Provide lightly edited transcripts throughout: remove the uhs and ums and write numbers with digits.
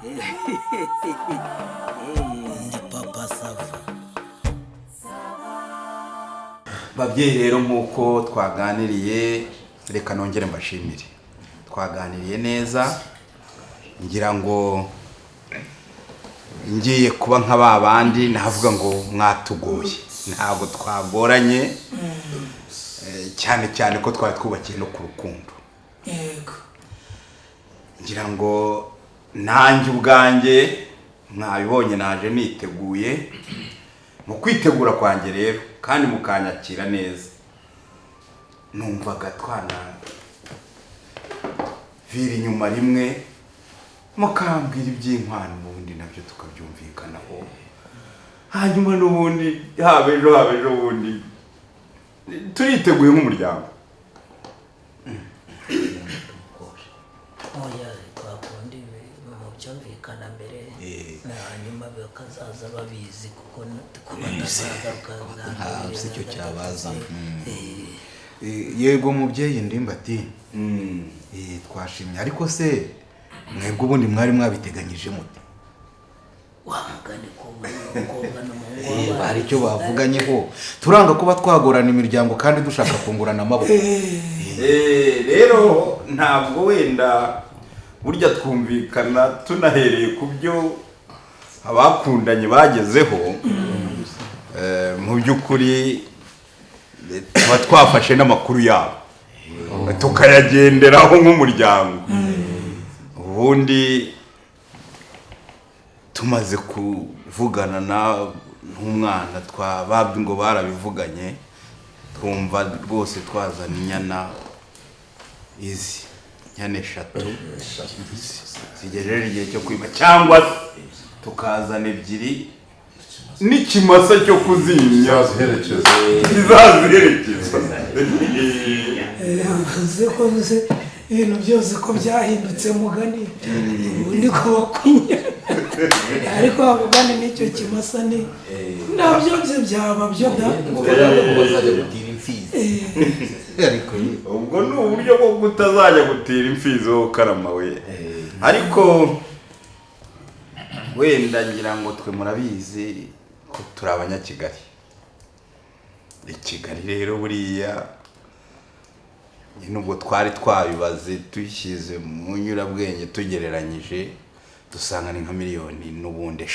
Ndi papa Sava. Babyeyi rero nk'uko twaganiriye, reka nongere mbashimire. Twaganiriye neza, ngira ngo ngiye kuba nka babandi navuga ngo mwatugoye. Ntabwo twagoranye, cyane cyane ko twari twubakiye no ku rukundo. Yego. Ngira ngo nanjye ubwanjye mwabibonye naje niteguye. Mu kwitegura kwanjye rero kandi mukanyakira neza, numvaga twana vira inyuma rimwe mukambwira iby'inkwano, ubundi nabyo tukabyumvikanaho. Hanyuma n'ubundi habejo ubundi turiteguye nk'umuryango. Oya twakundi mu byumvikana mbere, hanyuma bakazaza babizi kuko ntabwo icyo cyabaza. Yego mubyeyi Ndimbati, twashimye, ariko se mwebwe ubundi mwari mwabiteganyije mute? wamugane ko umukobwa n'umuhungu hari icyo bavuganyeho, turanga kuba twagorana imiryango kandi dushaka kungurana amaboko. Rero ntabwo wenda burya twumvikana tunahereye ku byo abakundanye bagezeho. Mu by'ukuri tuba twafashe n'amakuru yabo tukayagenderaho nk'umuryango. Ubundi tumaze kuvugana n'umwana twababwi ngo barabivuganye, twumva rwose twazana inyana izi nyane 3 zigejeje igihe cyo kwima, cyangwa tukazana 2 n'ikimasa cyo kuzinya izaziherekeza. Uzi ko ibintu byose ko byahindutse mugani, ubundi ko bakunya, ariko mugani n'icyo kimasa ni nabyo byaba byo da bazajya gutira imfizi. Ubwo ni uburyo bwo kutazajya gutira imfizi wo karama we. Ariko wenda ngira ngo twe murabizi ko turi abanyakigali. Ikigali rero buriya nubwo twari twabibaze tuyishyize mu nyurabwenge tugereranyije, dusanga ni nka miliyoni n'ubundi 3.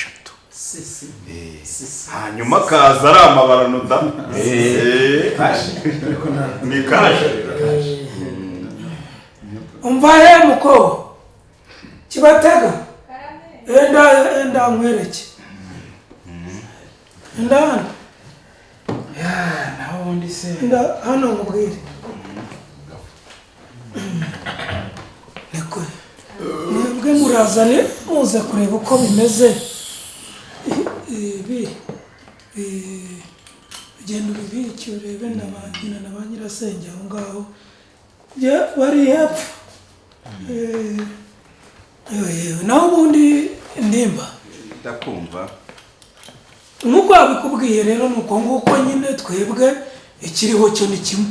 Hanyuma kaza ari amabarano da. Ni kaje. umva he muko kibatega enda nkwereke enda naho undi se enda hano ngubwire niko mwebwe murazane muze kureba uko bimeze. Genda ubibiki urebe na ba nyirasenge aho ngaho bari hepfo. Naho ubundi Ndimba ndakumva nk'uko babikubwiye rero, nuko nguko nyine twebwe ikiriho cyo ni kimwe.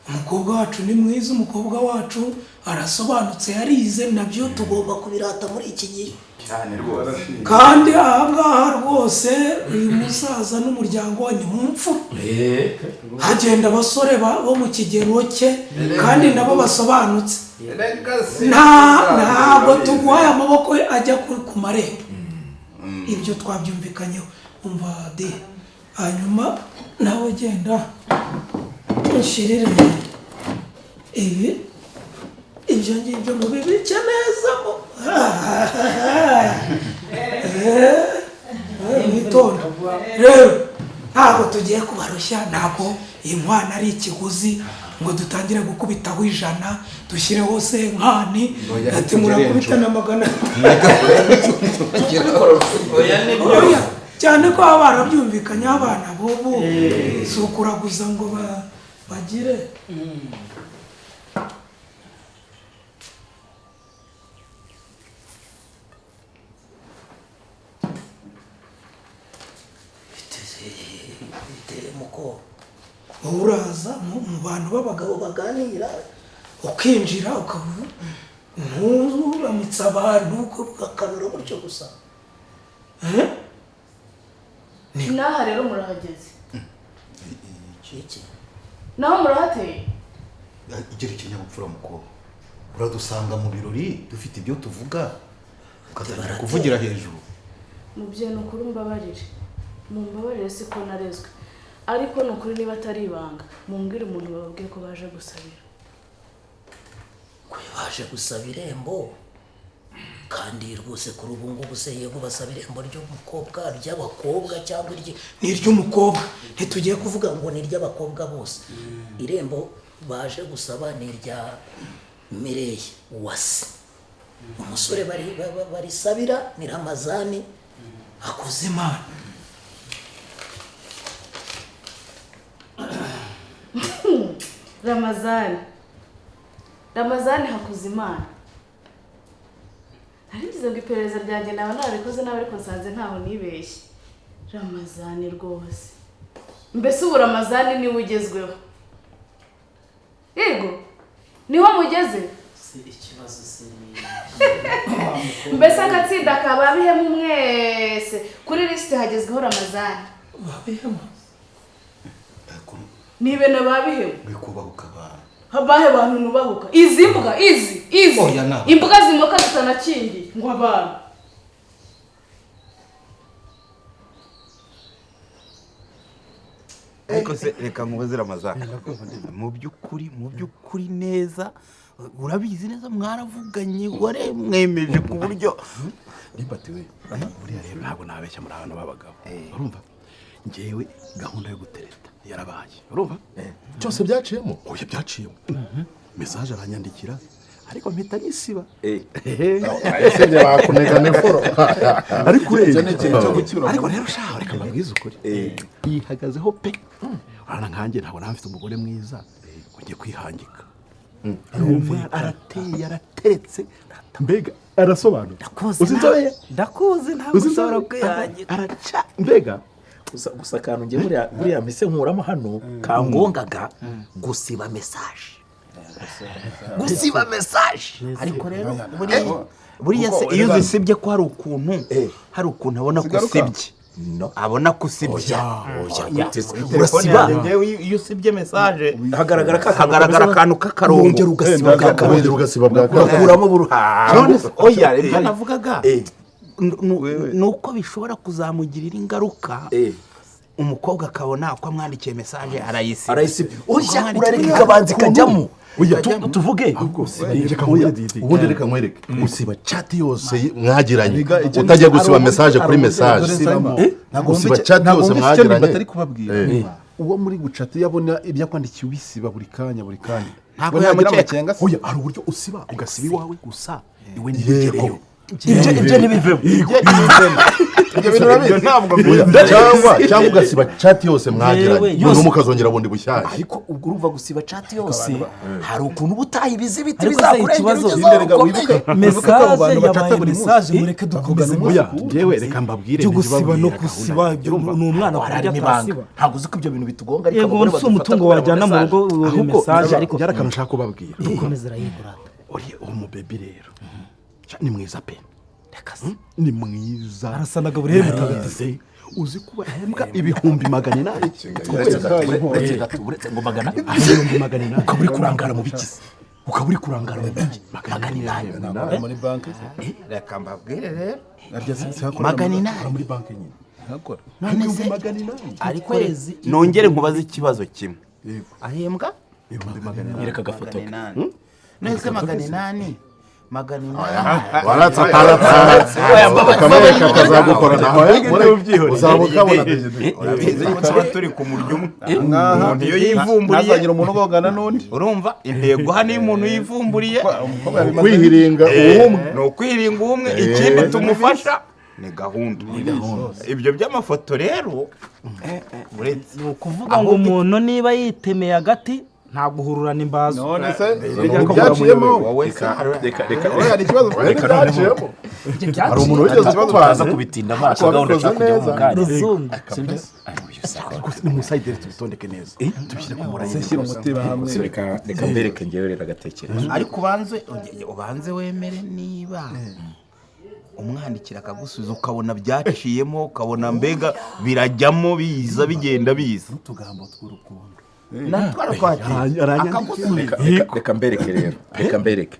Umukobwa wacu ni mwiza, umukobwa wacu arasobanutse, yarize, nabyo tugomba kubirata muri iki gihe cyane rwose. kandi ahangaha rwose uyu musaza n'umuryango wa Nyamupfu hagenda abasore bo mu kigero cye kandi nabo basobanutse. Ntabwo tuguhaye amaboko ajya ku marembo. Ibyo twabyumvikanyeho. Umva de, hanyuma nawe genda ushirire ibyo ngibyo mubibike neza mwitonda. Rero ntabwo tugiye kubarushya, ntabwo iyi nkwano ari ikiguzi ngo dutangire gukubitaho 100 dushyireho senkani ati murakubitana 100. Cyane ko baba barabyumvikanye abana bobo, si ukuraguza ngo bagire. muko uraza mu bantu b'abagabo baganira ukinjira ukavuga nturamutse abantu uko bwakanura gutyo gusa. Naha rero murahageze. iki Naho murahateye. Igira ikinyabupfura mukobwa. Uradusanga mu birori dufite ibyo tuvuga. Ukatangira kuvugira hejuru. Mubyeyi nukuri mbabarire. Mumbabarire siko narezwe. Ariko nukuri niba atari ibanga, mumbwire umuntu bababwiye ko baje gusabira. kwe baje gusaba irembo kandi rwose kuri ubu ngubu se yego basaba irembo ry'umukobwa ry'abakobwa cyangwa Ni iry'umukobwa. ntitugiye kuvuga ngo ni iry'abakobwa bose. Irembo baje gusaba ni irya Mireye Uwase. Umusore barisabira ni Ramazani Hakuzimana. Ramazani Hakuzimana. Narigize ngo iperereza ryanjye nawe narabikoze nawe ariko nsanze ntaho nibeshye. Ramazani rwose. Mbese ubu Ramazani niwe ugezweho. Yego. Niho mugeze? Si ikibazo se Mbese agatsinda kababihemo mwese. Kuri liste hagezweho Ramazani. Babihemo. Nibe nababihemo. Bikubahuka abantu. Habahe bantu nubahuka. Izi mbwa, izi. Oya na. Imbwa zimoka zitanakingi ngo abantu. ariko se reka nkubaze Ramazani mu by'ukuri neza urabizi neza mwaravuganye waremwemeje ku buryo Nibatiwe buriya rero ntabwo nabeshya muri abantu b'abagabo urumva ngewe gahunda yo gutereta yarabaye urumva cyose byaciyemo oya byaciyemo message aranyandikira ariko mpita nyisiba ese byo bakunegane foro ariko icyo ni ikintu cyo gukira ariko rero shaho reka mbabwize ukuri yihagazeho pe urana nkanjye ntabwo nafite umugore mwiza ugiye kwihangika arateye arateretse mbega arasobanura ndakuzi ntabwo ushobora kwihangika araca mbega gusa akantu ngiye buriya mise nkuramo hano kangongaga gusiba message ariko rero buriya se iyo uzisibye ko hari ukuntu abona ko usibye abona ko usibye urasiba iyo usibye message hagaragara akantu k'akarongo ugasiba bwa ugakuramo none oya ibyo navugaga nuko bishobora kuzamugirira ingaruka umukobwa akabona ko amwandikiye message arayisiba oya urareka ikabanza ikajyamo oya tuvuge ubundi reka nkwereke usiba chat yose mwagiranye utajya gusiba message kuri message usiba chat yose mwagiranye batari kubabwira uwo muri gucata yabona ibyo akwandikiye ubisiba buri kanya ntabwo yamukeka oya hari uburyo usiba ugasiba iwawe gusa iwe ntibigereyo ibyo ntibivemo cyangwa ugasiba chat yose mwagiranye noneho mukazongera bundi bushyashya ariko ubwo urumva gusiba chat yose hari ukuntu ubutaha ibizi ikibazo message yabaye message mureke dukomeze oya jewe reka mbabwire cyo gusiba no gusiba ni umwana kurya akasiba ntabwo uzi ko ibyo bintu bitugomba ariko yego si umutungo wajyana mu rugo uwo message ariko byarakana nshaka kubabwira dukomeze rayigura oye uwo mubebi rero ni mwiza pe ni mwiza arasana Gabriel mutagatifu uzi kuba hembwa ibihumbi 800 uretse ngo magana ukaburi kurangara mu bikizi ukaburi kurangara mu biki 800 muri banki reka mbabwire rero magana muri banki nyine hakora none se ariko nongere nkubaze ikibazo kimwe ahembwa ibihumbi 800 yereka gafoto nese 800 waratsa kamereka kazagukora nawe uzabukabona tuba turi ku muryo umuntu iyo yivumburiye ntazagira umuntu ugongana n'undi urumva intego hano iyo umuntu yivumburiye kwihiringa ubumwe ni ukwihiringa ubumwe ikindi tumufasha ni gahunda ibyo by'amafoto rero ni ukuvuga ngo umuntu niba yitemeye agati nta guhururana imbazo none se byaciyemo wowe reka oya ni ikibazo byaciyemo hari umuntu wigeze twaza kubitinda amaso gahunda cyo kujya mu kanya ruzungu ni musayideri tubitondeke neza tubishyire ku murongo shyira umutima hamwe reka mbereke ngewe rero agatekerezo ariko ubanze wemere niba umwandikira akagusubiza ukabona byaciyemo ukabona mbega birajyamo biza bigenda biza utugambo tw'urukundo reka mbereke rero reka mbereke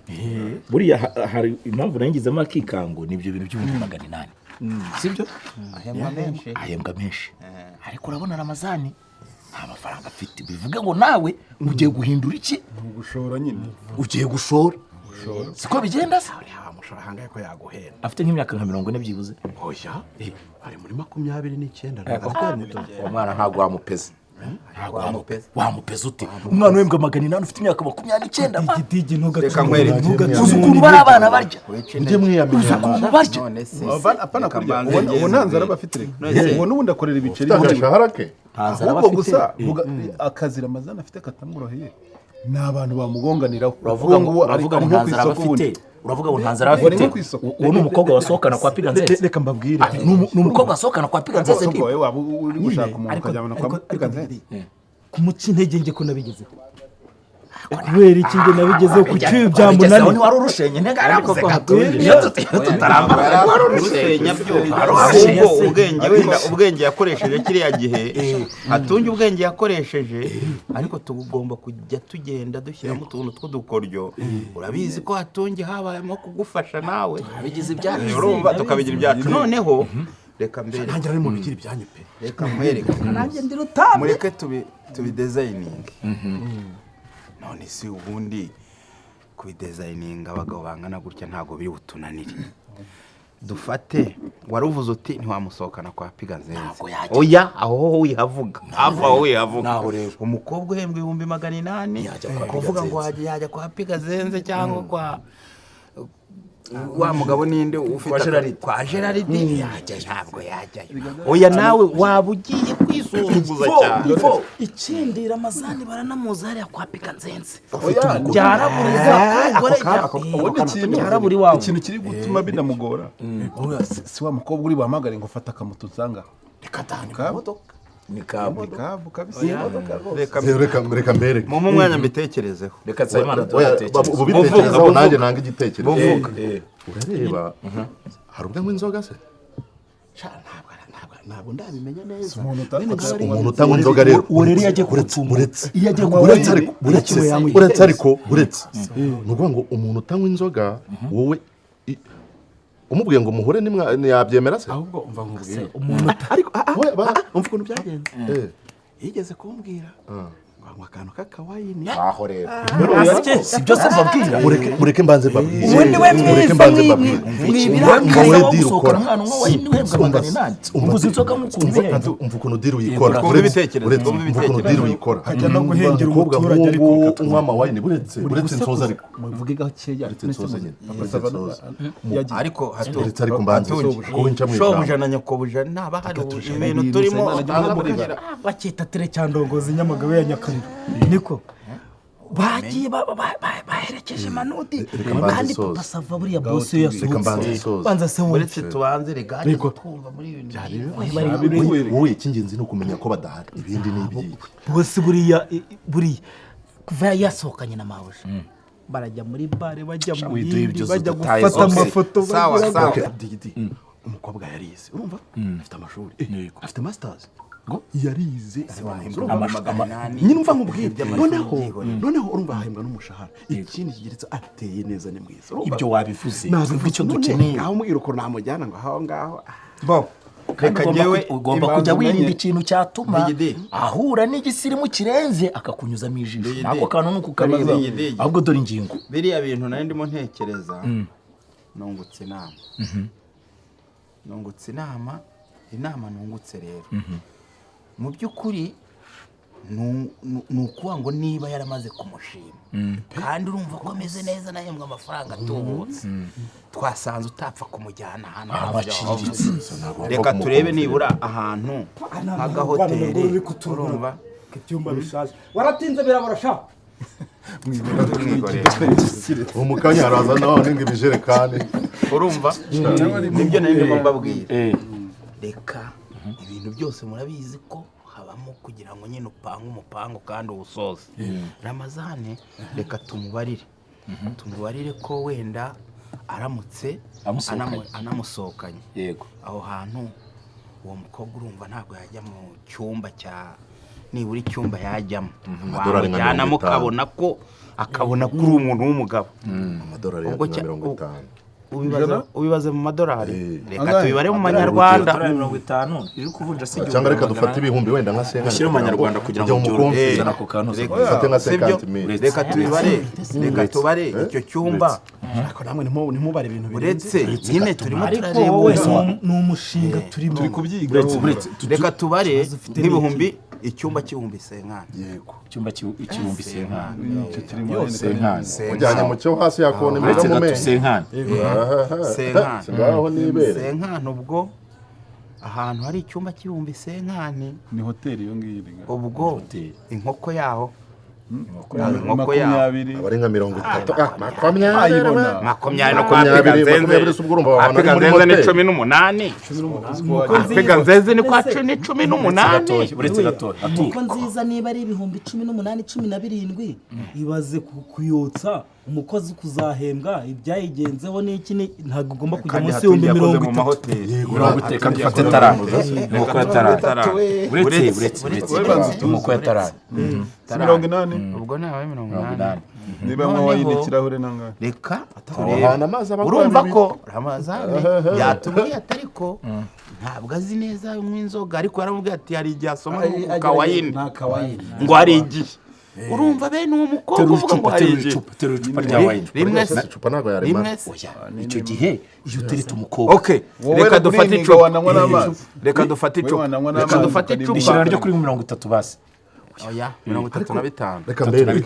buriya hari impamvu nangizemo akikango nibyo bintu by'Magana 8 sibyo ahembwa menshi ariko urabona Ramazani nta mafaranga afite bivuga ngo nawe ugiye guhindura iki gushora nyine ugiye gushora siko bigenda se mushora hangaye ko yaguhera afite nk'imyaka 40 byibuze oya ari muri 29 umwana ntabwo wamupeza wamupeza ute umwana wembwa 800 ufite imyaka 29 igitigi ntugacika uzi ukuntu bari abana barya njye mwiyamenya apana kurya uwo ntanzara bafite reka uwo n'ubundi akorera ibiceri harake ahubwo gusa akazira Ramazani afite katamworoheye ni abantu bamugonganiraho uravuga ngo ntanzara bafite uravuga ngo ntanzara bafite uwo ni umukobwa wasohokana kwa Piganzese reka mbabwire ni umukobwa wasohokana kwa Piganzese ndi wowe waba uri gushaka umuntu ukajyana kwa Piganzese kumuca intege nge ko nabigezeho kubera iki nge nabigezeho ku cyuye byamunani wari urushenye ntega ariko ko tutarambara wari urushenya byo ubwenge yakoresheje kiriya gihe atunge ubwenge yakoresheje ariko tugomba kujya tugenda dushyiramo utuntu tw'udukoryo urabizi ko atunge habayemo kugufasha nawe abigize ibyacu urumva tukabigira ibyacu noneho reka mbere ntangira ari mu bigira ibyanyu pe reka mwereke nanjye ndi rutambe mureke tubidesigning none si ubundi kubidesigninga abagabo bangana gutya ntago biri butunanire dufate waruvuze uti ntiwamusohokana kwa Piganzese oya aho wihavuga aho wihavuga umukobwa uhembwa 800 kuvuga ngo yajya kwa Piganzese cyangwa kwa wa mugabo ninde ufite kwa Gerard ntabwo yajyayo oya nawe waba ugiye kwisuzuguza cyane ikindi Ramazani baranamuza hariya kwa Piganzese byaraburi wawe ikintu kiri gutuma binamugora si wa mukobwa uri buhamagare ngo fata akamutu nsanga reka tanika ni kabu kabisa reka mbereke mu mwanya mbitekerezeho reka Sayimana ubitekerezaho nanjye nanga igitekerezo urareba hari ubwo anywa inzoga se ntabwo ndabimenya neza umuntu utanywa inzoga rero urere yagiye uretse ariko uretse ni ukuvuga ngo umuntu utanywa inzoga wowe umubwiye ngo muhure ntiyabyemera se ahubwo umva nkubwire ariko umva ukuntu byagenze yigeze kumbwira ngo akantu k'akawayini aho rero si byose mbabwira mureke mbanze mbabwire ubu niwe mwiza mwibirakaye gusohokana umwana umwe wayini uhembwa 800 umbuze inzoga nk'ukuntu umva ukuntu diri uyikora uretse ukuntu diri uyikora hajya no guhengera umuturage ariko unywa amawayini uretse insoza ariko muvuge gakeya uretse insoza nyine ariko uretse ariko mbanze ko winca mu shobuja na nyakobuja naba hari ibintu turimo bakita tere cyandongozi Nyamagabe ya Nyakariro niko bagiye baherekeje Manudi kandi Papa Sava buriya boss yasohotse banza se uretse tubanze regari twumva muri ibintu wowe icy'ingenzi ni ukumenya ko badahari ibindi ni ibyiki boss buriya kuva yasohokanye na Mawuje barajya muri bare bajya mu yindi bajya gufata amafoto sawa umukobwa yarize urumva afite amashuri afite masters ngo yarize nyine umva nkubwire noneho urumva ahembwa n'umushahara ikindi kigeretse ateye neza ni mwiza ibyo wabivuze icyo dukeneye aho umubwira uko namujyana ngo aho ngaho reka ngewe ugomba kujya wirinda ikintu cyatuma ahura n'igisirimu kirenze akakunyuzamo ijisho nako kantu nuko kareba ahubwo dore ingingo biriya bintu nari ndimo ntekereza nungutse inama nungutse rero mu by'ukuri ni ukuvuga ngo niba yaramaze kumushima kandi urumva ko ameze neza nahembwa amafaranga atubutse twasanze utapfa kumujyana ahantu haciriritse reka turebe nibura ahantu nk'agahoteli urumva ibyumba bishaje waratinze birabarasha mu mukanya haraza none ngo ibijerekani urumva nibyo nari ndimo mbabwira reka ibintu byose murabizi ko habamo kugira ngo nyine upange umupango kandi uwusoze Ramazane reka tumubarire ko wenda aramutse anamusohokanye yego aho hantu uwo mukobwa urumva ntabwo yajya mu cyumba nibura icyumba yajyamo wamujyana mukabona ko akabona ko uri umuntu w'umugabo amadolari ya 50 ubibaze mu madolari reka tubibare mu manyarwanda 50 iri kuvunja si cyangwa reka dufate ibihumbi wenda nka 50 ushyire mu manyarwanda kugira ngo byorohe ako kantu dufate nka 50,000 reka tubare icyo cyumba ariko namwe ntimubare ibintu uretse nyine turimo ariko wowe ni umushinga turi kubyiga reka tubare n'ibihumbi icyumba cy'ibihumbi 50 yego icyumba cy'ibihumbi 50 icyo kirimo senkani ujyanye mu cyo hasi yakona uretse imeza mu gato menyo 50 ngaho nibere 50 ubwo ahantu hari icyumba cy'ibihumbi 50 ni hoteli yo ngiyo ubwo inkoko yaho inkoko yaho abari nka 30 makumyabiri no kwa Pega Nzenze ni 18 Pega Nzenze ni kwa 18 uretse gato inkoko nziza niba ari ibihumbi 18 17 ibaze kuyotsa umukozi kuzahembwa ibyayigenzeho n'iki ntabwo ugomba kujya munsi y'ibihumbi 30 yego guteka dufate tarano inkoko ya tarano uretse inkoko ya tarano 80 ubwo nawe 80 niba mwayine kirahure nanga reka urumva ko Ramazane yatubwiye atariko ntabwo azi neza umwinzoga ariko yaramubwiye ati hari igihe asoma kawayini ngo hari igihe urumva bene uwo mukobwa uvuga ngo hari igihe tero icupa rya wayini rimwe icupa ntabwo yarema icyo gihe iyo uteretse umukobwa okay reka dufate icupa reka dufate icupa ishyira ryo kuri 30 basi oya 35 reka mbere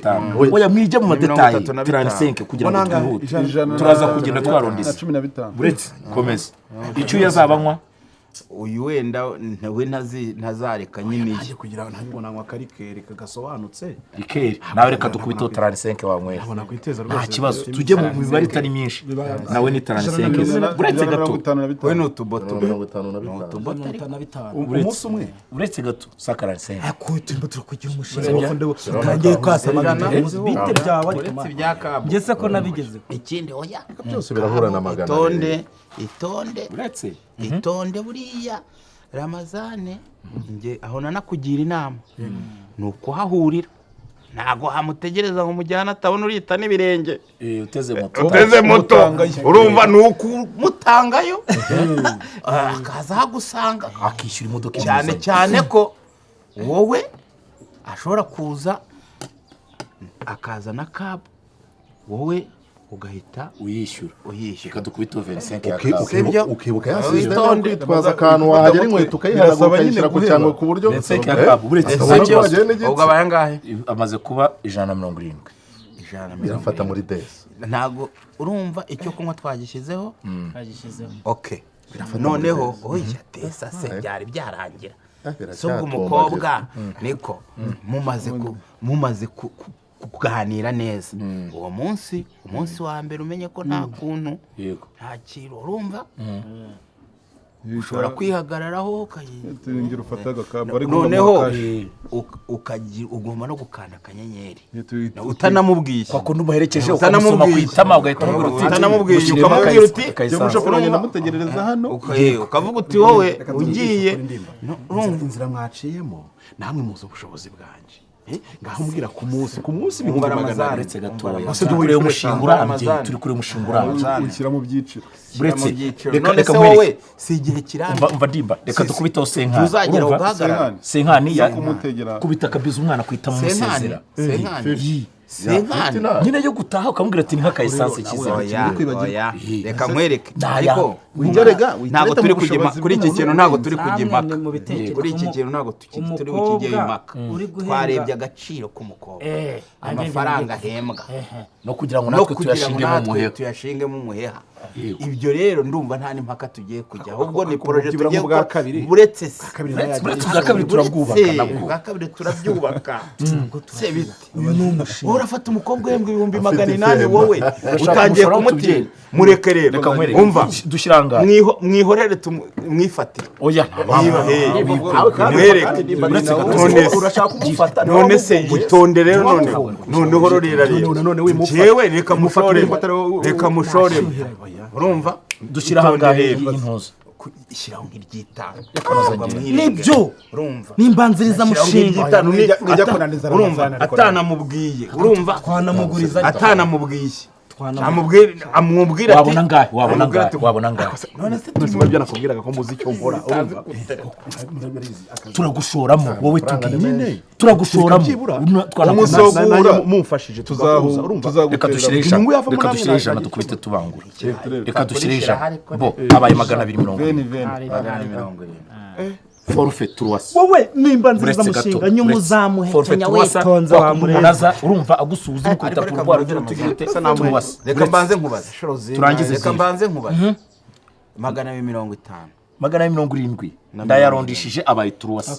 oya mwije mu madetayi 35 kugira ngo twihute turaza kugenda twarondise 15 uretse komeza icyo yazabanywa uyu wenda we ntazareka nyine kugira ntabona ngo akarikere kagasobanutse rikeri nawe reka dukubito 35 wanywera abona kwiteza rwose nta kibazo tujye mu mibare itari myinshi nawe ni 35 uretse gato we nutuboto 55 umunsi umwe uretse gato sakaranse ako turimo turakugira umushinga utangiye kwasama bite byawe uretse ibyakabo ngese ko nabigeze ikindi oya byose birahura na magana itonde buriya Ramazane nge aho nanakugira inama nuko hahurira ntago hamutegereza ngo mujyana atabona urita n'ibirenge uteze moto urumva nuko mutangayo akaza hagusanga akishyura imodoka cyane ko wowe ashobora kuza akaza na cab wowe ugahita uyishyura kadukubito 25 ukibuka yasize witwaza akantu wahagera inkweto ukayiharagura ukayishyira ku cyangwa ku buryo 25 ubwo abaye angahe amaze kuba 170 birafata muri desi ntago urumva icyo kunywa twagishyizeho okay noneho oya desa se byari byarangira so umukobwa niko mumaze kuganira neza uwo munsi wa mbere umenye ko nta kuntu nta kiro urumva ushobora kwihagararaho ukayigira ufata agakamba noneho ugomba no gukanda akanyenyeri utanamubwiye kwa kuntu umuherekeje ukamusoma ku itama ugahita utanamubwiye ukamubwira uti mushobora kugenda mutegerereza hano ukavuga uti wowe ugiye inzira mwaciyemo namwe muzi ubushobozi bwanjye ngaho mbwira ku munsi ibihumbi magana aretse gatoya ase duhuriye umushinga urambye turi kuri umushinga urambye ukira mu byiciro uretse reka wowe si igihe kirambye umva ndimba reka dukubitaho senkani uzagera ugahagarara senkani kubita kabiza umwana kwita mu musezera senkani nyine yo gutaha ukamubwira ati ni nk'aka essence kizima reka nkwereke ariko ntabwo turi kujya kuri iki kintu ntabwo turi kujya impaka kuri iki kintu ntabwo turi kujya impaka twarebye agaciro k'umukobwa amafaranga ahembwa no kugira ngo natwe tuyashingemo umuheha ibyo rero ndumva nta n'impaka tugiye kujya ahubwo ni projet tugiye buretse bwa kabiri turabwubaka bwa kabiri turabyubaka se bite uyu ni umushinga wowe urafata umukobwa uhembwa 800 wowe utangiye kumutira mureke rero umva dushyiranga mwihorere mwifatire oya mwereke urashaka kumufata none se yitonde rero none hororera rero jewe reka mushore urumva dushyira hangahe y'intozo ishyiraho nk'iryitanu nibyo nimbanziriza mushinga urumva atanamubwiye urumva twanamuguriza atanamubwiye amubwira ati wabona ngahe none se tubyo nakubwiraga ko muzi icyo nkora urumva turagushoramo wowe tubwire turagushoramo twanamugura mumfashije tuzahuza urumva reka dushyire ijana dukubite tubangura reka dushyire ijana bo abaye 220 forfait turwasa wowe nimbanziriza mushinga nyumuzamuhekenya witonze wamunaza urumva agusuhuza ukita ku rwara ryo tugirete turwasa reka mbanze nkubaze turangize reka mbanze nkubaze 270 ndayarondishije abaye turwasa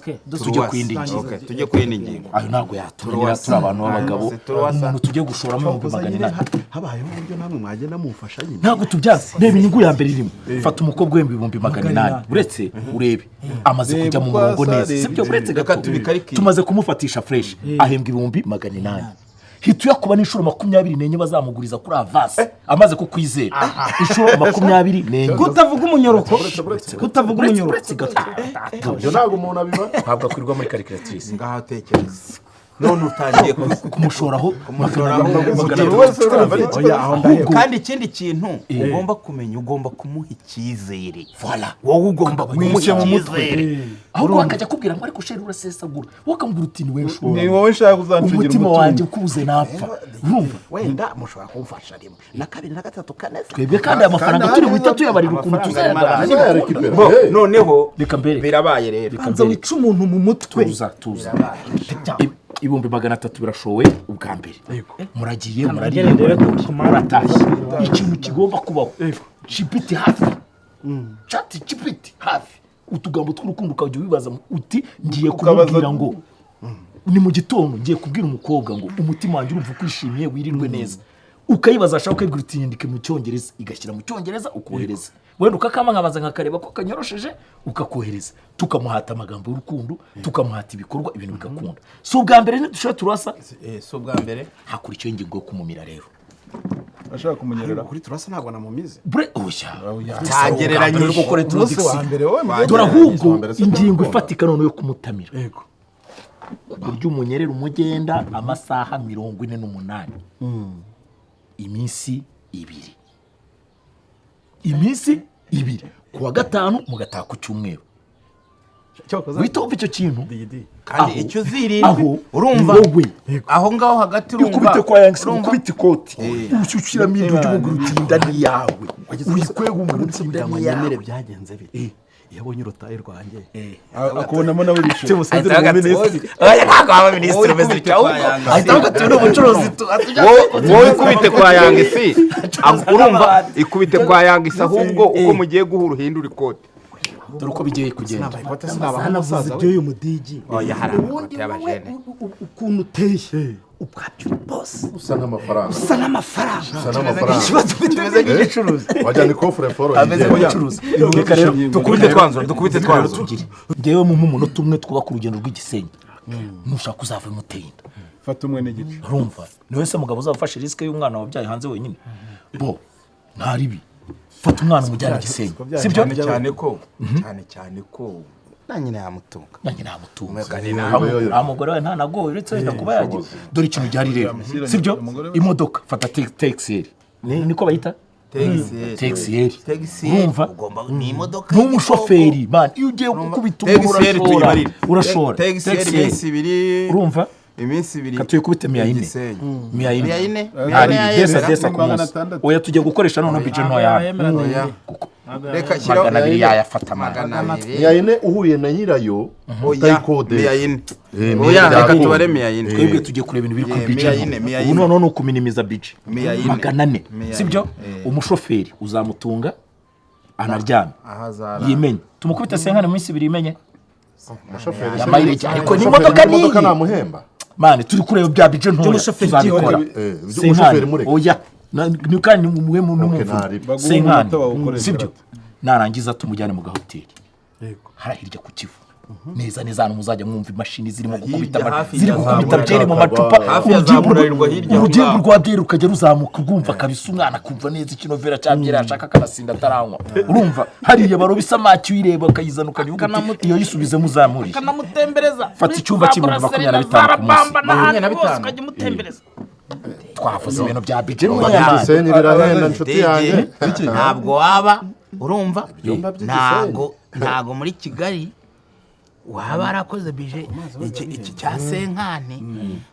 tujye kwindi ngingo ayo ntago yatumira turi abantu b'abagabo umuntu tujye gushoramo 400 habayeho uburyo namwe mwagenda mumfasha nyine ntago tubyaze reba inyungu ya mbere irimo fata umukobwa w'ibihumbi 800 uretse urebe amaze kujya mu murongo neza sibyo uretse tumaze kumufatisha fresh ahembwa 800 hituye kuba n'inshuro 24 bazamuguriza kuri avance amaze kukwizera inshuro 24 kutavuga umunyoroko kutavuga umunyoroko yo ntago umuntu abiba ntabwo akwirwa muri calculatrice ngaho tekereza none utangiye kumushoraho kandi ikindi kintu ugomba kumenya ugomba kumuha icyizere wowe ugomba kumuha icyizere ahubwo akajya kubwira ngo ariko sheri urasesagura wokamubwira uti ni wewe shora ni wowe nshaka kuzancugira umutima wanjye ukubuze napfa urumva wenda mushobora kumfasha rimwe na kabiri na gatatu kane twebwe kandi aya mafaranga turi buhita tuyabarira ukuntu tuzayagabana noneho reka mbere birabaye rero kanza wica umuntu mu mutwe tuza ibihumbi 300 birashowe ubwa mbere muragiye muratashye ikintu kigomba kubaho chipiti hafi chati chipiti hafi utugambo tw'urukundo ukajya wibaza uti ngiye kumubwira ngo ni mu gitondo ngiye kubwira umukobwa ngo umutima wanjye urumva kwishimiye wirirwe neza ukayibaza ashaka kwibwira uti nyandike mu cyongereza igashyira mu cyongereza ukohereza wenda ukakama nkabaza nkakareba ko kanyorosheje ukakohereza tukamuhata amagambo y'urukundo tukamuhata ibikorwa ibintu bigakunda so ubwa mbere ntidushoboye turasa so ubwa mbere hakurikiyeho ingingo yo kumumira rero ashaka kumunyerera kuri turasa ntabwo namumize bre oya tagereranyije gukora introduction mbere wowe dore ahubwo ingingo ifatika none yo kumutamira yego buryo umunyerera umugenda amasaha 48 iminsi 2 kuwa gatanu mugataha ku cyumweru witomva icyo kintu kandi icyo uzirinde urumva aho ngaho hagati urumva ukubite kwa yangisi ukubite ikoti ushyukira mindu y'ugurutinda ni yawe uyikwega umurutinda ni yawe byagenze bite yabonye urutaye rwanjye akubonamo nawe bishe musanzire mu minisitiri aya ntabwo aba minisitiri meze cyawo ahitamo turi umucuruzi wowe ikubite kwa yangisi urumva ikubite kwa yangisi ahubwo uko mugiye guhura uhindura ikote dore uko bigiye kugenda hanavuze ibyo uyu mudigi oya hari amakote y'abajene ukuntu uteye ubwabyo boss usa n'amafaranga ikibazo tumeze nk'igicuruzi wajyana ikofure foro ameze nk'igicuruzi reka rero dukubite twanzura tugire ngewe mu nk'umunota umwe twubaka urugendo rw'igisenyi nushaka uzava muteyinda fata umwe n'igice urumva ni wese mugabo uzafashe risk y'umwana wabyaye hanze wenyine bo ntaribi fata umwana umujyana igisenyi sibyo cyane ko nanyine yamutunga amugore we ntanagoye uretse wenda kuba yagira dore ikintu byari rero sibyo imodoka fata taxi niko bayita taxi urumva ni imodoka n'umushoferi man iyo ugiye gukubita umuntu urashora taxi urumva iminsi 2 katuye kubite 100 hari desa ku munsi oya tujye gukoresha none bije ntoya reka shyira 200 yayafata 100 uhuye na nyirayo utayikode 100 oya reka tubare 100 twebwe tujye kureba ibintu biri ku bije ubu none no kuminimiza bije 400 sibyo umushoferi uzamutunga anaryama yimenye tumukubita senkana mu minsi 2 imenye umushoferi yamayire ariko ni imodoka namuhemba mani turi kureba bya bije ntoya tuzabikora umushoferi mureke oya ni kandi muwe mu ntari senkani sibyo narangiza tumujyane mu gahoteli harahirya ku Kivu neza neza hano muzajya mwumva imashini zirimo gukubita byeri mu macupa urugimbu rwa byeri rukajya ruzamuka rwumva kabisa umwana kumva neza ikinovera cya byeri ashaka kanasinda ataranywa urumva hariya baroba isamaki uyireba akayizana ukabivuga iyo yisubize muzamuri kanamutembereza fata icyumba cy'ibihumbi 25 ku munsi ukajya umutembereza twavuze ibintu bya bije Gisenyi birahenda nshuti yanjye ntabwo waba urumva ntabwo muri Kigali waba warakoze bije iki cya senkani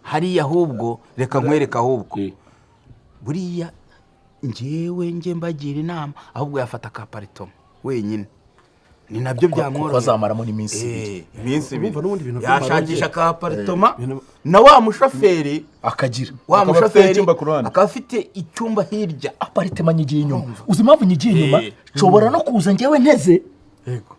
hariya ahubwo reka nkwereka ahubwo buriya njye mbagira inama ahubwo yafata akaparitoma wenyine ni nabyo byamworohera bazamaramo n'iminsi ibiri yashakisha akaparitoma na wa mushoferi akagira wa mushoferi akaba afite icyumba hirya aparitema nyigiye inyuma uzi impamvu nyigiye inyuma nshobora no kuza njyewe nteze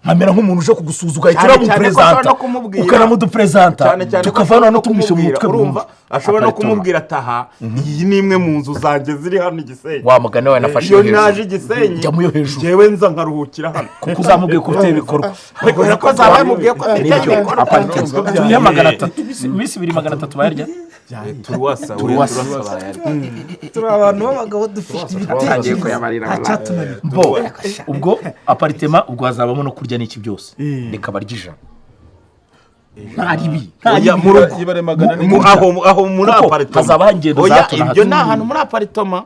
nkamera nk'umuntu uje kugusuza ugahita uramuperezanta ukanamuduperezanta tukavana no tumwishe mu mutwe urumva ashobora no kumubwira ataha iyi ni imwe mu nzu zanjye ziri hano Gisenyi wa mugane we nafashe iyo naje Gisenyi njya muyo hejuru jewe nza nkaruhukira hano kuko uzamubwiye ko ufite ibikorwa ariko ko zabaye mubwiye ko afite ibikorwa tuyihe 300 iminsi 200 bayarya turuwasa turi abantu b'abagabo dufite ibitekerezo bo ubwo aparitema ubwo hazabamo no kurya n'iki byose reka barya ntaribi aho muri aparitoma hazaba hangendo za hato na hato ibyo ni ahantu muri aparitoma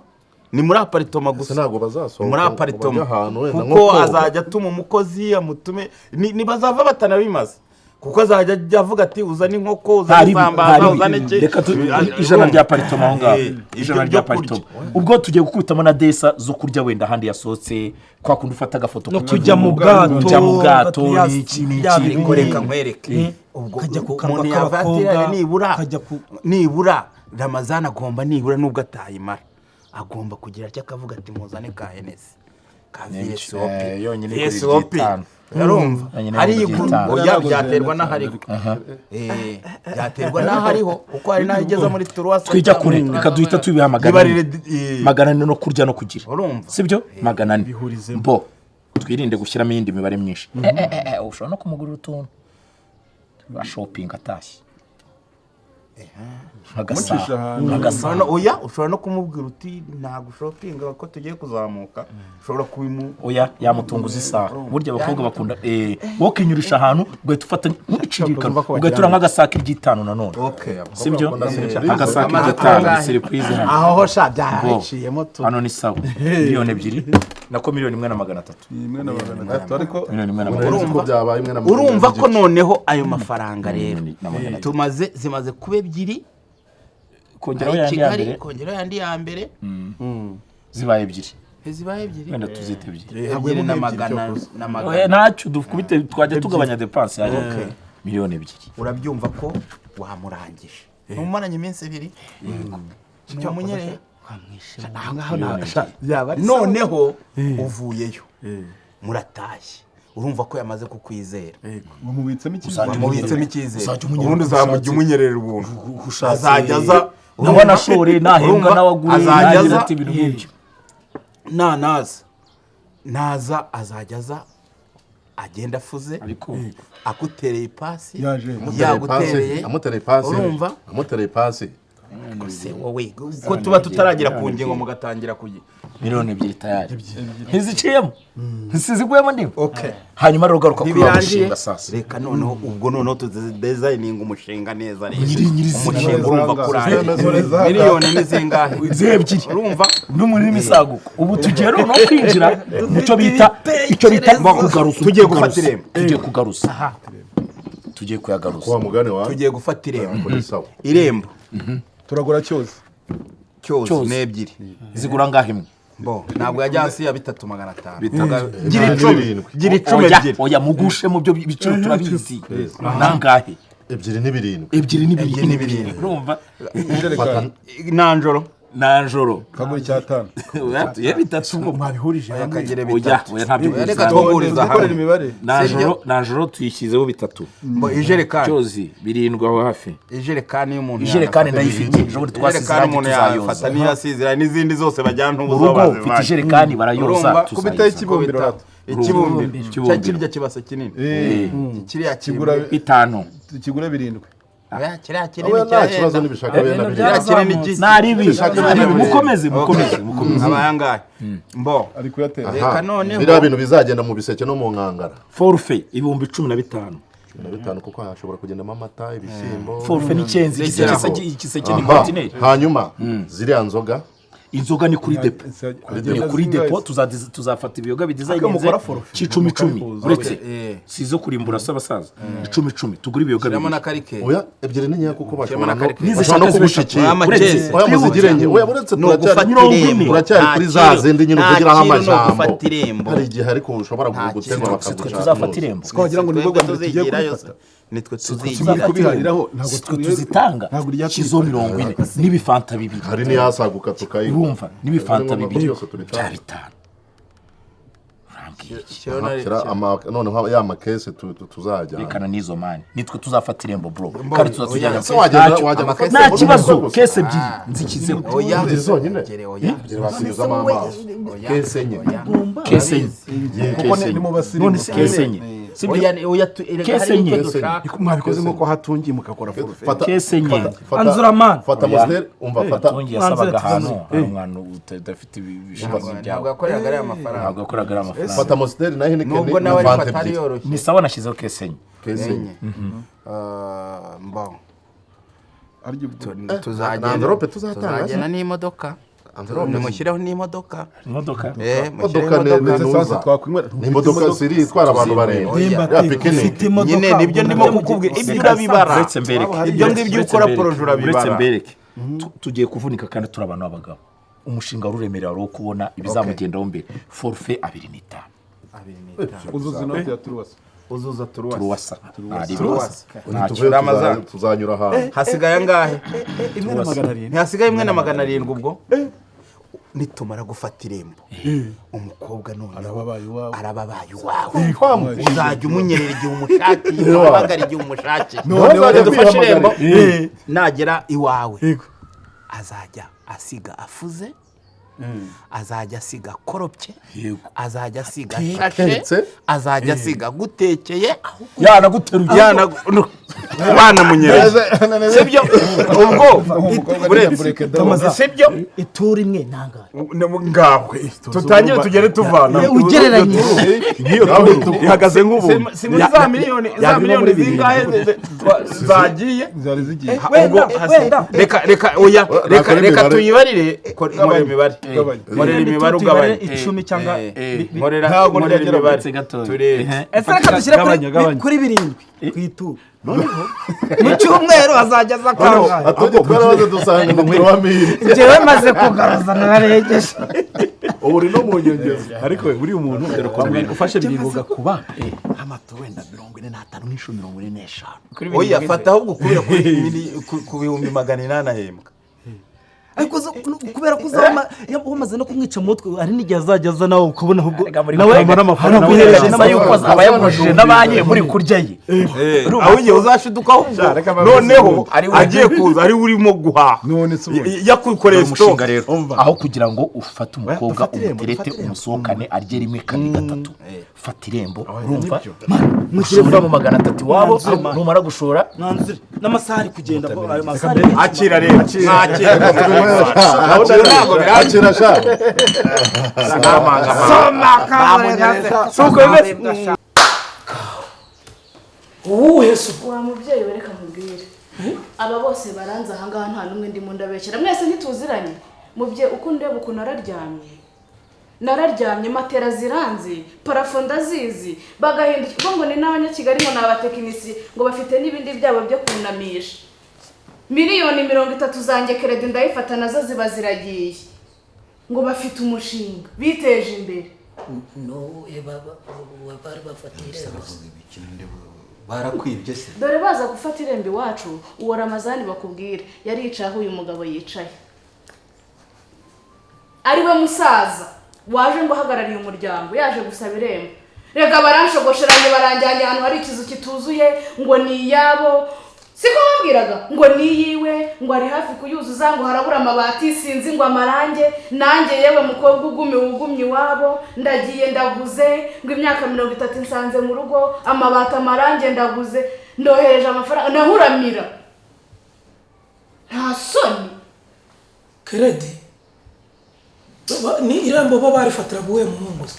ni muri aparitoma gusa ntabwo bazasohoka muri aparitoma kuko azajya atuma umukozi amutume ntibazava batanabimaze kuko azajya avuga ati uzane inkoko uzane isambaza uzane iki reka ijana rya aparitoma aho ngaho ijana rya aparitoma ubwo tugiye gukubitamo na desa zo kurya wenda ahandi yasohotse kwa kundi ufata agafoto no kujya mu bwato n'iki reka nkwereke ubwo umuntu yavatira nibura Ramazani agomba nibura nubwo atayimara agomba kugira icyo akavuga ati muzane ka Henesi ka VSOP yarumva hari oya byaterwa n'ahariho byaterwa n'ahariho kuko hari n'ahigeza muri turuwasa twijya kure reka duhita tubiha magana no kurya no kugira sibyo 400 bo twirinde gushyiramo iyindi mibare myinshi ushobora no kumugurira utuntu ba shopping atashye agasana oya ushobora no kumubwira uti ntago shopping ko tugiye kuzamuka ushobora kubimu oya yamutunguza isaha burya abakobwa bakunda wokinyurisha ahantu ugahita ufata n'icirika ugatura nk'agasaka iby'itanu nanone sibyo agasaka iby'itanu surprise hano aho ho sha byaciyemo tu hano ni sawa miliyoni 2 nako miliyoni 1,300 ariko urumva ko noneho ayo mafaranga rero zimaze kuba ebyiri kongera yandi ya mbere zibaye ebyiri wenda tuzite ebyiri ntacyo dukubite twajya tugabanya depanse yaje miliyoni 2 urabyumva ko wamurangije ntumaranye iminsi 2 cyo munyereye noneho uvuyeyo muratashye urumva ko yamaze kukwizera mubitsemo icyizere ubundi uzamujya umunyerera ubuntu azajya aza nawe anashore nahembwa n'awagure nagira ati ibintu nk'ibyo naza azajya aza agenda afuze akutereye ipasi yagutereye amutereye ipasi se wowe ko tuba tutaragira ku ngingo mugatangira kugira miliyoni 2 tayari ntiziciyemo ntiziguyemo ndimo hanyuma rero garuka kuri umushinga sasa reka noneho ubwo noneho tudesigning umushinga neza rero umushinga urumva kuranga miliyoni nizingahe zebyiri urumva n'umunini misaguko ubu tugiye no kwinjira nicyo bita kugarusa tugiye kugarusa tugiye kuyagarusa kwa mugane wa tugiye gufata irembo turagura cyoze n'ebyiri zigura ngahe imwe bo ntabwo yajya hasi ya 3,500 gira 10 oya mugushe mu byo biciro turabizi nangahe ebyiri ni 7 urumva nanjoro nanjoro kagura icyatanu ye bitatu ngo mwabihurije akagere oya ntabyo reka twonguriza dukorera imibare nanjoro tuyishyizeho bitatu ijerekani cyozi birindwi aho hafi ijerekani y'umuntu ijerekani ndayifite ejo bundi twasize irangi tuzayofata niyo asizira n'izindi zose bajyana urugo ufite ijerekani barayoza kubitaho ikibumbiro ikibumbiro kirya kibase kinini kiriya kigura 5 kigura 7 kiriya kinini nta kibazo n'ibishaka kiriya kinini naribi mukomeze abayangaye mbo ari kuyatera reka noneho biriya bintu bizagenda mu biseke no mu nkangara forfait ibihumbi 15 kuko hashobora kugendamo amata ibishyimbo forfait n'icenzi igiseke ni kontineri hanyuma ziriya nzoga inzoga ni kuri depo ni kuri depo tuzafata ibiyoga bidizayininze cy'icumi uretse sizo kurimbura s'abasaza 10 tugura ibiyoga biramo na karike oya ebyiri ni kuko bashobora no kubushikira uretse oya muzigirenge oya uretse turacyari kuri za zindi nyine uvugiraho amajambo hari igihe ariko ushobora gutegwa bakaguca tuzafata irembo twagira ngo nibwo Rwanda tugiye kubifata nitwe tuzigira kubihariraho ntabwo tuzitanga kizo 40 n'ibifanta bibiri hari niyasaguka tukayiha urumva n'ibifanta bibiri bya 5 noneho ya makese tuzajya rekana n'izo mani nitwe tuzafata irembo bro kandi tuzatujyana nta kibazo kese ebyiri nzikizeho oya zonyine basinyuzamo amaso kese nye none kese nye kese nye mwabikoze nk'uko hatungiye mukakora forfait kese nye anzuramana fata musiteri umva fata yasabaga ahantu umwana udafite ibishingano byawe ntabwo yakoreraga ariya mafaranga ntabwo yakoraga ariya mafaranga fata musiteri na Heineken nubwo nawe ari fatari yoroshye ni sawa nashyizeho kese nye mbo tuzagenda n'imodoka nimushyireho n'imodoka n'imodoka ziri itwara abantu barembye ya pikiniki nyine nibyo ndimo kukubwira ibyo urabibara ibyo ngibyo ukora poroje urabibara tugiye kuvunika kandi turi abantu b'abagabo umushinga ururemerera wo kubona ibizamugendaho mbere forfait 25 uzuza inoti ya turuwasa uzuza turuwasa tuzanyura ahantu hasigaye angahe imwe na 700 ntihasigaye 1,700 ubwo nitumara gufata irembo umukobwa none arababaye iwawe uzajya umunyerera igihe umushakiye ubagara igihe umushakiye none dufashe irembo nagera iwawe azajya asiga afuze azajya asiga koropye azajya asiga shashe azajya asiga gutekeye yanaguteruye banamunyereza sibyo ubwo uretse sibyo ituri imwe ntangaye ngabwe tutangire tugere tuvana ugereranyije ngiyo ihagaze nk'ubu si muri za miliyoni zingahe zagiye zari zigiye reka oya reka tuyibarire nkorera imibare ugabanya 10 cyangwa nkorera imibare turebe ese reka dushyire kuri 7 kwitu noneho mu cyumweru azajya aza kangahe atujye twarabaze dusanga mu miro wa miri njyewe maze kugaruza nararegeje uri no mu nyongeza ariko uri umuntu ufashe biringoga kuba amato wenda 45 n'ishanu oya fata ahubwo kubera ku bihumbi 800 ahembwa ariko kubera ko wamaze no kumwica mutwe hari n'igihe azajya aza nawe ukabona ahubwo nawe amafaranga guhereje n'abayuko aba yagujije n'abanye muri kurya ye aho igihe uzashidukaho noneho agiye kuza ari urimo guhaha yakukoreye umushinga rero aho kugira ngo ufate umukobwa umuterete umusohokane arye rimwe kabiri gatatu fata irembo urumva mushyira mu 300 wabo numara gushora n'amasaha ari kugenda akira rero akira akira sha wa mubyeyi wereka mubwire aba bose baranze ahangaha nta n'umwe ndimo ndabeshyira mwese ntituziranye mubyeyi uko ndeba ukuntu nararyamye matera ziranze parafo ndazizi bagahindukira ngo ni n'abanyakigali ngo ni abatekinisi ngo bafite n'ibindi byabo byo kunamisha miliyoni 30 zanjye kredi ndayifata nazo ziba ziragiye ngo bafite umushinga biteje imbere bari bafatire barakwibye se dore baza gufata irembo iwacu uwo Ramazani bakubwira yari yicaye aho uyu mugabo yicaye ari we musaza waje ngo ahagarariye umuryango yaje gusaba irembo. Rega baranshogoshoranye baranjyanye ahantu hari ikizu kituzuye ngo ni iyabo. Siko bambwiraga ngo ni iyiwe, ngo ari hafi kuyuzuza, ngo harabura amabati sinzi ngo amarange. Nanjye yewe mukobwa ugumye iwabo ndagiye ndaguze ngo imyaka 30 nsanze mu rugo, amabati amarange ndaguze, ndohereje amafaranga nahuramira. Nta soni. Keredi ni irembo bo barifatira buwe mu munguzi.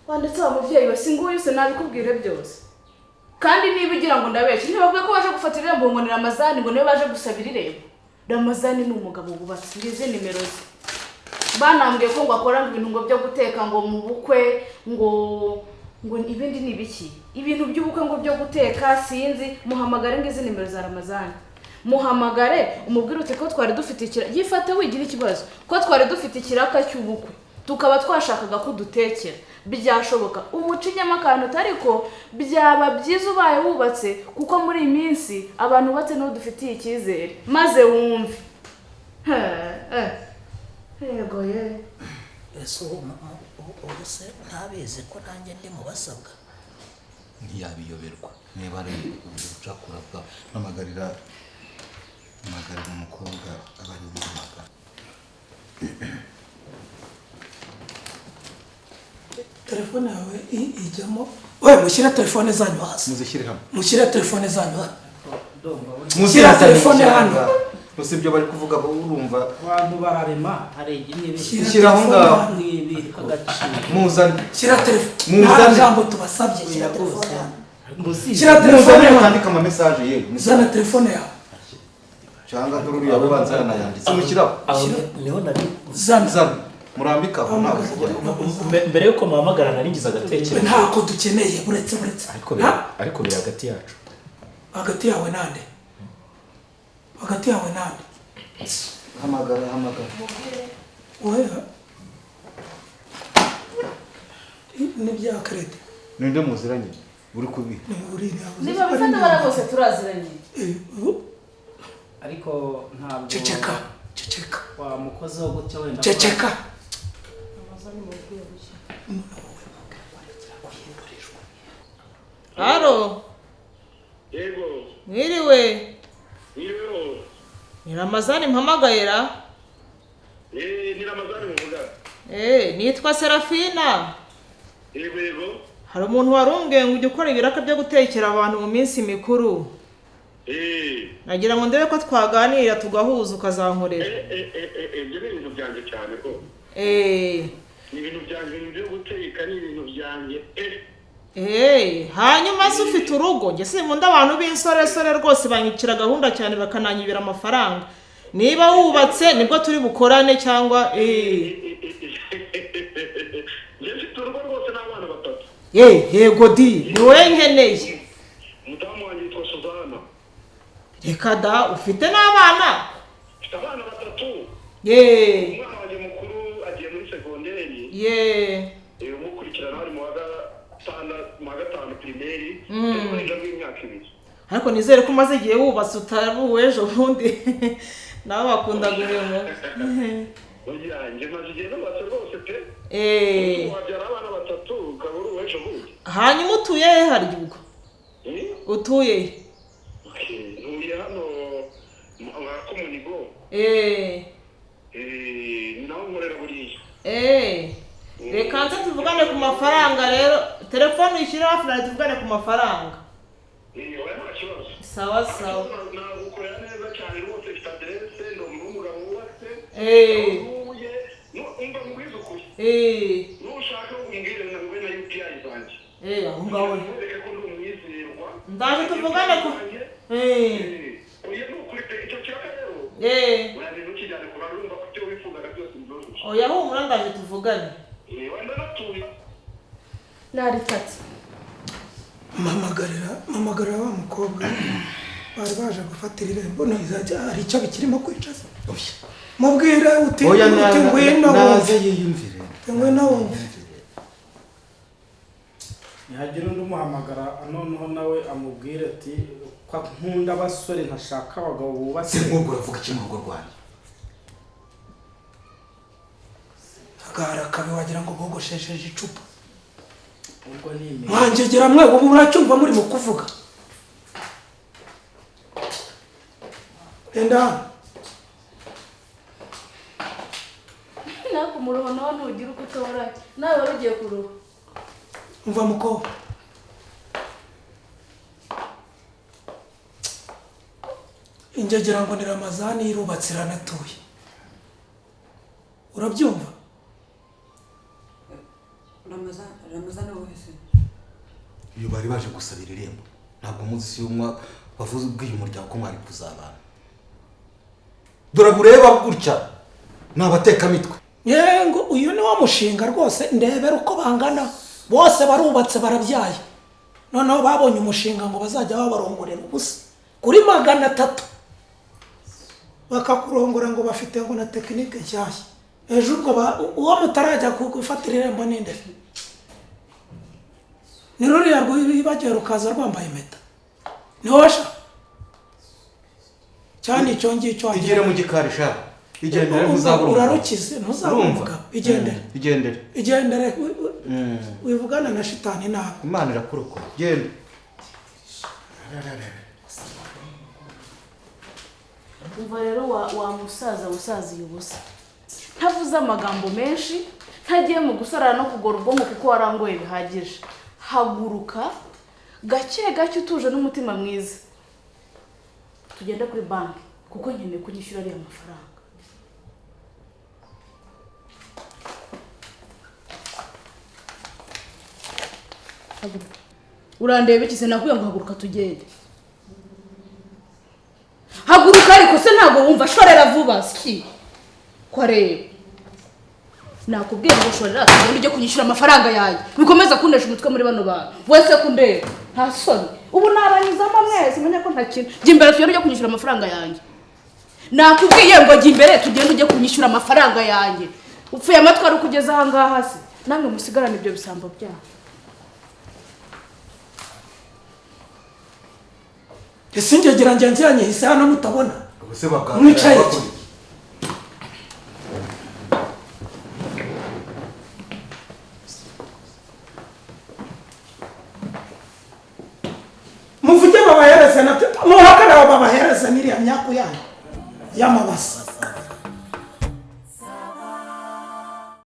Wanditse wa muvyeyi we singuyu se nabikubwire byose. Kandi niba ugira ngo ndabeshye ntibavuye ko baje gufatira irembo ngo ni Ramazani ngo niwe baje gusabira irembo. Ramazani ni umugabo wubatse ngize nimero ze. Banambwiye ko ngo akora ibintu ngo byo guteka ngo mu bukwe ngo ibindi ni biki. Ibintu by'ubukwe ngo byo guteka sinzi, muhamagare ngize nimero za Ramazani. Muhamagare umubwire uti ko twari dufite yifate wigira ikibazo ko twari dufite ikiraka cy'ubukwe tukaba twashakaga kudutekera byashoboka umucinyama kantu ariko byaba byiza ubaye wubatse kuko muri iyi minsi abantu batse no dufitiye ikizere maze wumve yego ye ese ubuse ntabizi ko nanjye ndi mu basabwa ntiyabiyoberwa niba ari ubucakura bwa n'amagarira umukobwa abari umuhamagara. Telefone yawe ijyamo. Oya mushyira telefone zanyu hasi. Muzishyire hamwe. Mushyira telefone zanyu hano. Mushyira telefone hano. Bose ibyo bari kuvuga urumva abantu bararema hari igihe shyira aho ngaho muzane. Shyira telefone. Muzane jambo tubasabye shyira telefone hano. Shyira telefone yandika ama message yewe. Zana telefone yawe. Cyangwa nduru yabanza yanayanditse mushyiraho. Niho nari Zana. Murambika aho ntabwo mbere yuko muhamagara naringiza agatekereza ntako dukeneye buretse ariko biri hagati yacu. Hagati yawe nande? Hagati yawe nande? hamagara oya ni bya Keredi ninde muziranye uri kubi niba bifata bara bose turaziranye ariko ntabwo ceceka wa mukozi wo gutya wenda ceceka Haro Yego Mwiriwe Mwiriwe Ni Ramazani mpamagayera ni Ramazani muvuga nitwa Serafina Yego Hari umuntu warumbwiye ngo ujye ukora ibiraka byo gutekera abantu mu minsi mikuru nagira ngo ndebe ko twaganira tugahuza ukazankorera ibyo ni ibintu byanjye cyane ko ni ibintu byanjye byo guteka ni ibintu byanjye hanyuma se ufite urugo njye sinkunda abantu b'insoresore rwose banyicira gahunda cyane bakananyibira amafaranga niba wubatse nibwo turi bukorane cyangwa njye mfite urugo rwose n'abana batatu yego di ni wowe nkeneye umudamu wanjye yitwa Suzana reka da ufite n'abana mfite abana batatu umwana wanjye mukuru agiye muri segonderi umukurikirana ari mu wa gatanu pirimeri n'umwenda w'imyaka 2 ariko nizere ko umaze igihe wubatse utaruwe ejo bundi nawe bakunda guhema njye maze igihe nubatse rwose pe wabyara abana batatu ukaba uri uwejo bundi hanyuma utuye he harya ubwo utuye ntuye hano nka Komunigo naho nkorera buriya reka nze tuvugane ku mafaranga rero telefone uyishyire hafi nawe tuvugane ku mafaranga oya nta kibazo sawa nagukorera neza cyane rwose mfite aderese ndi umugabo wubatse uye umva mubwiza ukuri nushaka umbwire nawe na UPI zanjye aho ngaho reka ko ndi umwizerwa ndaje tuvugane ku oya nukuri pe icyo kiraka rero urabintu kijyane ku bantu urumva ko icyo wifuzaga byose byoroshye oya humura ndaje tuvugane wenda natuye naritati mpamagarira wa mukobwa bari baje gufatira irembo nizajya hari icyo bikirimo kwicaza mubwire uti ngwino naze yiyumvire ntihagira undi umuhamagara noneho nawe amubwire ati ko nkunda abasore ntashaka abagabo bubatse nk'ubwo uravuga iki mu rugo rwanjye kagara kabi wagira ngo bogoshesheje icupa mwangegera mwe ubu muracyumva muri mu kuvuga enda nako muruho nawe ntugira uko utora nawe wari ugiye kuruha umva mukobwa ingegera ngo ni Ramazani irubatse iranatuye urabyumva Ramazani wese iyo bari baje gusabira irembo ntabwo muzi si umwe bavuze ubwiye umuryango ko mwari kuzabana dore bureba gutya ni abatekamitwe yengo uyu ni wa mushinga rwose ndebera uko bangana bose barubatse barabyaye noneho babonye umushinga ngo bazajya babarongorera ubusa kuri 300 bakakurongora ngo bafite ngo na tekinike nshyashya ejo ubwo uwo mutarajya gufatira irembo ninde ni ruriya rwibagiwe rukaza rwambaye impeta niho washa cyane icyo ngicyo igere mu gikari sha igendere ntuzabura urarukize ntuzabura igendere wivugana na shitani nawe Imana irakurokora genda umva rero wa musaza usaziye ubusa ntavuze amagambo menshi ntagiye mu gusarara no kugora ubwonko kuko warangoye bihagije haguruka gake gake utuje n'umutima mwiza tugende kuri banki kuko nkeneye kunyishyura ariya mafaranga urandeba iki se nakubwiye ngo haguruka tugende haguruka ariko se ntabwo wumva shorera vuba ski ko reba nakubwiye ngo shorera tugende ujye kunyishyura amafaranga yanjye bikomeza kunesha umutwe muri bano bantu wese kundeba nta soni ubu nabanyuzamo mwese menye ko nta kintu jya imbere tugende ujye kunyishyura amafaranga yanjye nakubwiye ngo jya imbere tugende ujye kunyishyura amafaranga yanjye upfuye amatwi ari kugeza aha ngaha se namwe musigarane ibyo bisambo byaho ese ngegera njyanye hise hano mutabona mwicaye muvuge babahereze muhagarara babahereze n'iriya myaka yanyu y'amabasa